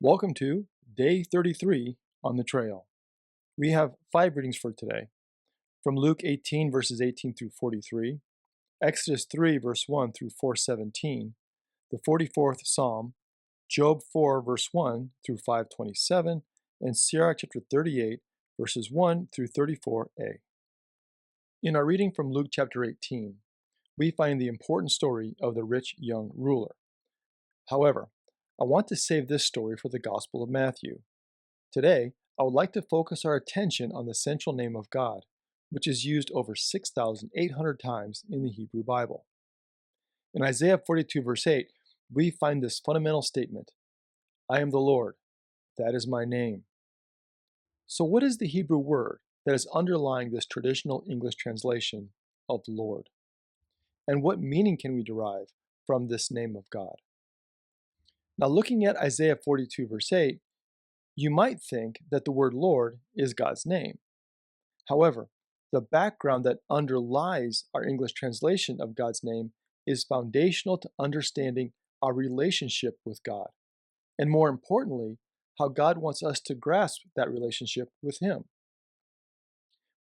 Welcome to Day 33 on the Trail. We have 5 readings for today from Luke 18, verses 18 through 43, Exodus 3, verse 1 through 417, the 44th Psalm, Job 4, verse 1 through 527, and Sirach chapter 38, verses 1 through 34a. In our reading from Luke chapter 18, we find the important story of the rich young ruler. However, I want to save this story for the Gospel of Matthew. Today, I would like to focus our attention on the central name of God, which is used over 6,800 times in the Hebrew Bible. In Isaiah 42, verse 8, we find this fundamental statement, I am the Lord, that is my name. So what is the Hebrew word that is underlying this traditional English translation of Lord? And what meaning can we derive from this name of God? Now, looking at Isaiah 42, verse 8, you might think that the word Lord is God's name. However, the background that underlies our English translation of God's name is foundational to understanding our relationship with God, and more importantly, how God wants us to grasp that relationship with Him.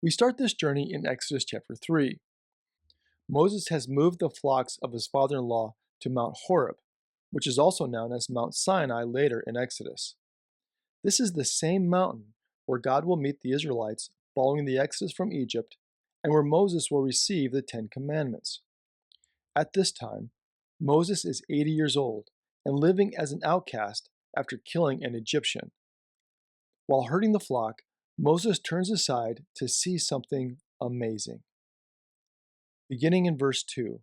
We start this journey in Exodus chapter 3. Moses has moved the flocks of his father-in-law to Mount Horeb, which is also known as Mount Sinai later in Exodus. This is the same mountain where God will meet the Israelites following the exodus from Egypt and where Moses will receive the 10 Commandments. At this time, Moses is 80 years old and living as an outcast after killing an Egyptian. While herding the flock, Moses turns aside to see something amazing. Beginning in verse 2.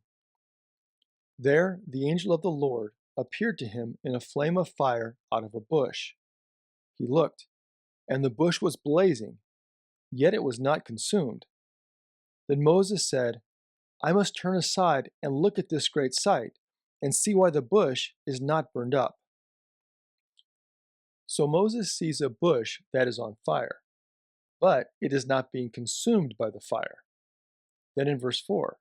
There the angel of the Lord appeared to him in a flame of fire out of a bush. He looked, and the bush was blazing, yet it was not consumed. Then Moses said, I must turn aside and look at this great sight, and see why the bush is not burned up. So Moses sees a bush that is on fire, but it is not being consumed by the fire. Then in verse 4,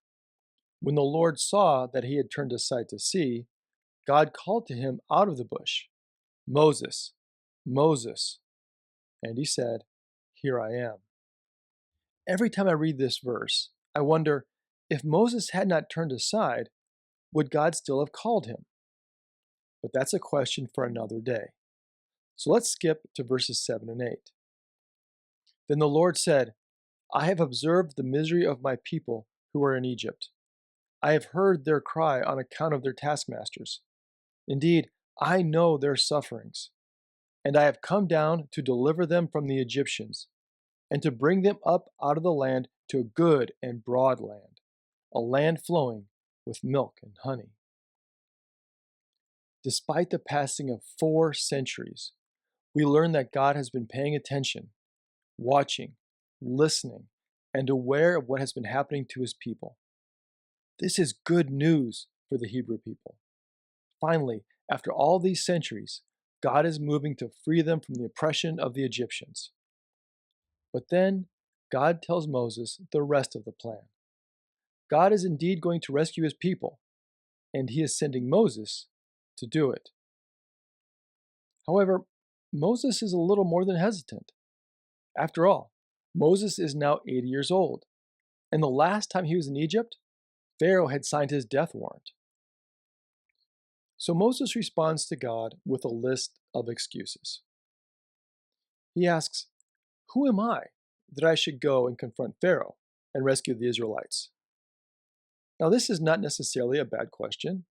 when the Lord saw that he had turned aside to see, God called to him out of the bush, Moses, Moses. And he said, Here I am. Every time I read this verse, I wonder, if Moses had not turned aside, would God still have called him? But that's a question for another day. So let's skip to verses 7 and 8. Then the Lord said, I have observed the misery of my people who are in Egypt. I have heard their cry on account of their taskmasters. Indeed, I know their sufferings. And I have come down to deliver them from the Egyptians, and to bring them up out of the land to a good and broad land, a land flowing with milk and honey. Despite the passing of 4 centuries, we learn that God has been paying attention, watching, listening, and aware of what has been happening to His people. This is good news for the Hebrew people. Finally, after all these centuries, God is moving to free them from the oppression of the Egyptians. But then, God tells Moses the rest of the plan. God is indeed going to rescue His people, and He is sending Moses to do it. However, Moses is a little more than hesitant. After all, Moses is now 80 years old, and the last time he was in Egypt, Pharaoh had signed his death warrant. So Moses responds to God with a list of excuses. He asks, Who am I that I should go and confront Pharaoh and rescue the Israelites? Now, this is not necessarily a bad question.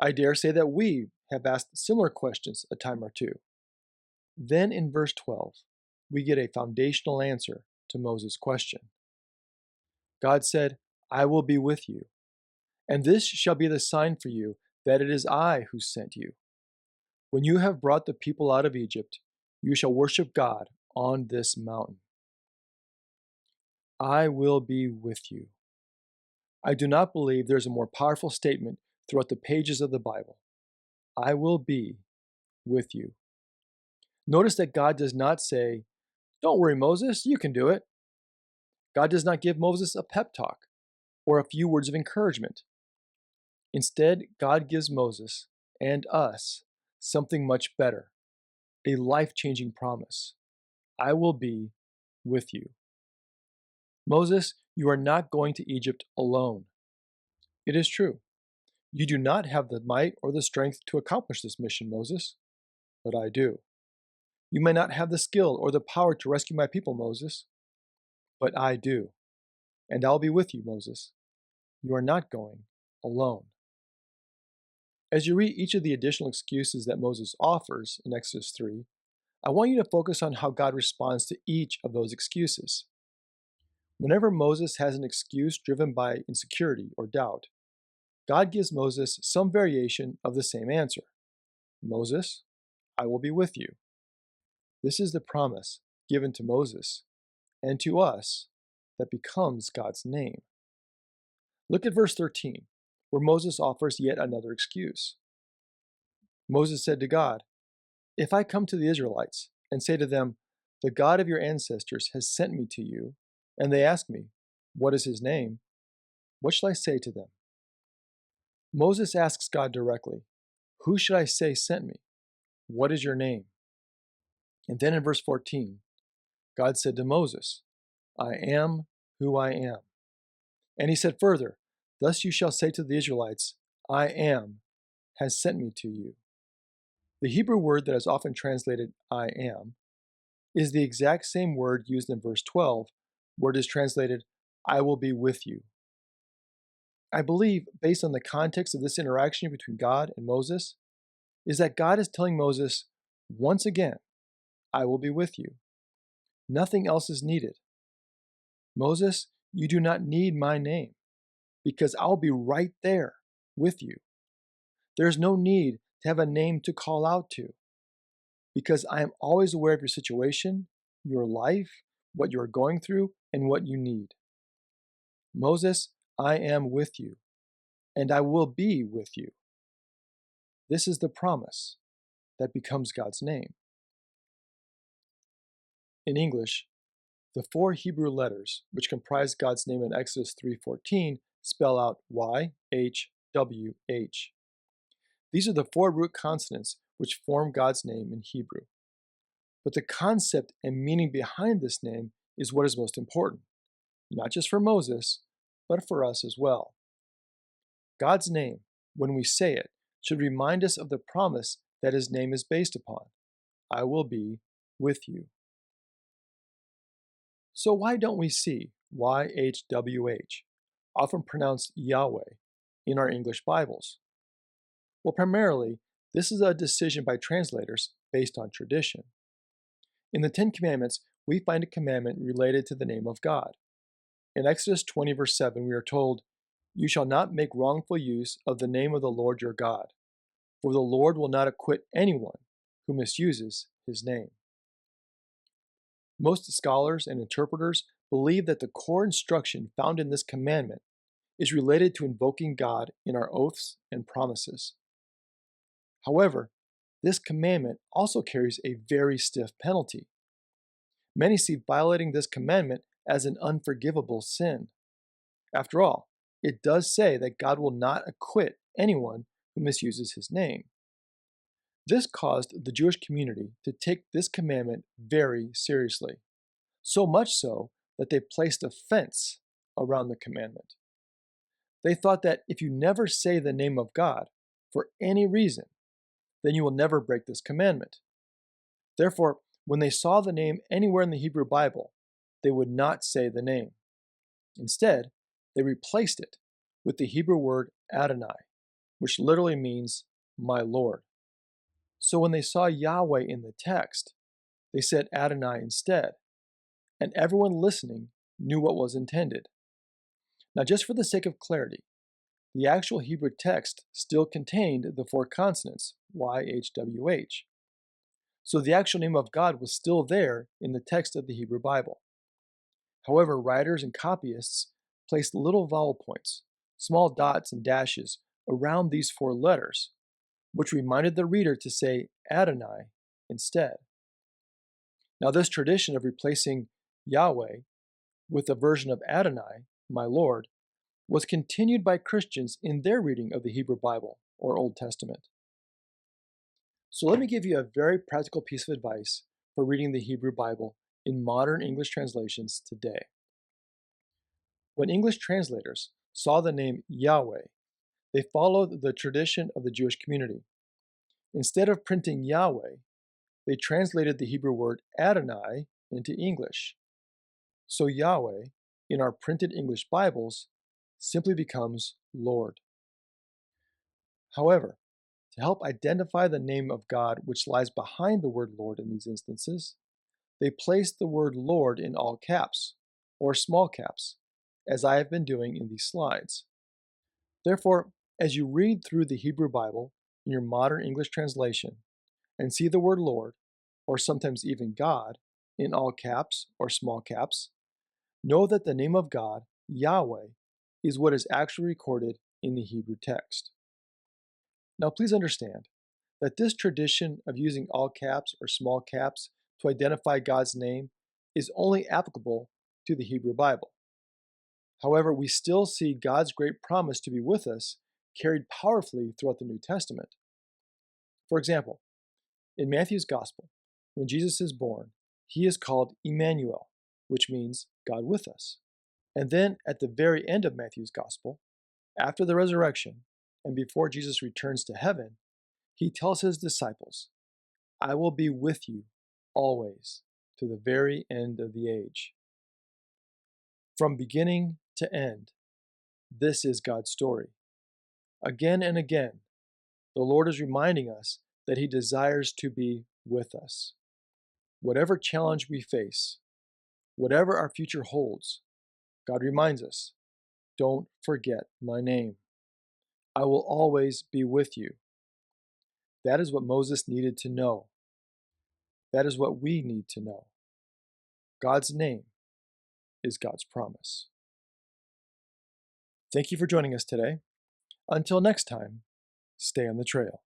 I dare say that we have asked similar questions a time or two. Then in verse 12, we get a foundational answer to Moses' question. God said, I will be with you, and this shall be the sign for you that it is I who sent you. When you have brought the people out of Egypt, you shall worship God on this mountain. I will be with you. I do not believe there's a more powerful statement throughout the pages of the Bible. I will be with you. Notice that God does not say, Don't worry, Moses, you can do it. God does not give Moses a pep talk or a few words of encouragement. Instead, God gives Moses and us something much better, a life-changing promise. I will be with you. Moses, you are not going to Egypt alone. It is true. You do not have the might or the strength to accomplish this mission, Moses, but I do. You may not have the skill or the power to rescue my people, Moses, but I do. And I'll be with you, Moses. You are not going alone. As you read each of the additional excuses that Moses offers in Exodus 3, I want you to focus on how God responds to each of those excuses. Whenever Moses has an excuse driven by insecurity or doubt, God gives Moses some variation of the same answer. Moses, I will be with you. This is the promise given to Moses and to us that becomes God's name. Look at verse 13, where Moses offers yet another excuse. Moses said to God, "If I come to the Israelites and say to them, 'The God of your ancestors has sent me to you,' and they ask me, 'What is his name?' what shall I say to them?" Moses asks God directly, "Who should I say sent me? What is your name?" And then in verse 14, God said to Moses, "I am who I am." And he said further, "Thus you shall say to the Israelites, 'I am has sent me to you.'" The Hebrew word that is often translated "I am" is the exact same word used in verse 12, where it is translated, "I will be with you." I believe, based on the context of this interaction between God and Moses, is that God is telling Moses, once again, "I will be with you." Nothing else is needed. Moses, you do not need my name, because I'll be right there with you. There's no need to have a name to call out to, because I am always aware of your situation, your life, what you are going through, and what you need. Moses, I am with you, and I will be with you. This is the promise that becomes God's name. In English, the four Hebrew letters which comprise God's name in Exodus 3:14 spell out YHWH. These are the four root consonants which form God's name in Hebrew. But the concept and meaning behind this name is what is most important, not just for Moses, but for us as well. God's name, when we say it, should remind us of the promise that his name is based upon. I will be with you. So why don't we see YHWH, often pronounced Yahweh, in our English Bibles? Well, primarily, this is a decision by translators based on tradition. In the Ten Commandments, we find a commandment related to the name of God. In Exodus 20, verse 7, we are told, "You shall not make wrongful use of the name of the Lord your God, for the Lord will not acquit anyone who misuses his name." Most scholars and interpreters believe that the core instruction found in this commandment is related to invoking God in our oaths and promises. However, this commandment also carries a very stiff penalty. Many see violating this commandment as an unforgivable sin. After all, it does say that God will not acquit anyone who misuses his name. This caused the Jewish community to take this commandment very seriously, so much so that they placed a fence around the commandment. They thought that if you never say the name of God for any reason, then you will never break this commandment. Therefore, when they saw the name anywhere in the Hebrew Bible, they would not say the name. Instead, they replaced it with the Hebrew word Adonai, which literally means my Lord. So when they saw Yahweh in the text, they said Adonai instead, and everyone listening knew what was intended. Now, just for the sake of clarity, the actual Hebrew text still contained the four consonants, YHWH. So the actual name of God was still there in the text of the Hebrew Bible. However, writers and copyists placed little vowel points, small dots and dashes, around these four letters, which reminded the reader to say Adonai instead. Now, this tradition of replacing Yahweh with a version of Adonai, my Lord, was continued by Christians in their reading of the Hebrew Bible or Old Testament. So let me give you a very practical piece of advice for reading the Hebrew Bible in modern English translations today. When English translators saw the name Yahweh, they followed the tradition of the Jewish community. Instead of printing Yahweh, they translated the Hebrew word Adonai into English. So Yahweh, in our printed English Bibles, simply becomes Lord. However, to help identify the name of God which lies behind the word Lord in these instances, they placed the word Lord in all caps, or small caps, as I have been doing in these slides. Therefore, as you read through the Hebrew Bible in your modern English translation and see the word Lord, or sometimes even God, in all caps or small caps, know that the name of God, Yahweh, is what is actually recorded in the Hebrew text. Now please understand that this tradition of using all caps or small caps to identify God's name is only applicable to the Hebrew Bible. However, we still see God's great promise to be with us carried powerfully throughout the New Testament. For example, in Matthew's Gospel, when Jesus is born, he is called Emmanuel, which means God with us. And then at the very end of Matthew's Gospel, after the resurrection and before Jesus returns to heaven, he tells his disciples, I will be with you always to the very end of the age. From beginning to end, this is God's story. Again and again, the Lord is reminding us that he desires to be with us. Whatever challenge we face, whatever our future holds, God reminds us, don't forget my name. I will always be with you. That is what Moses needed to know. That is what we need to know. God's name is God's promise. Thank you for joining us today. Until next time, stay on the trail.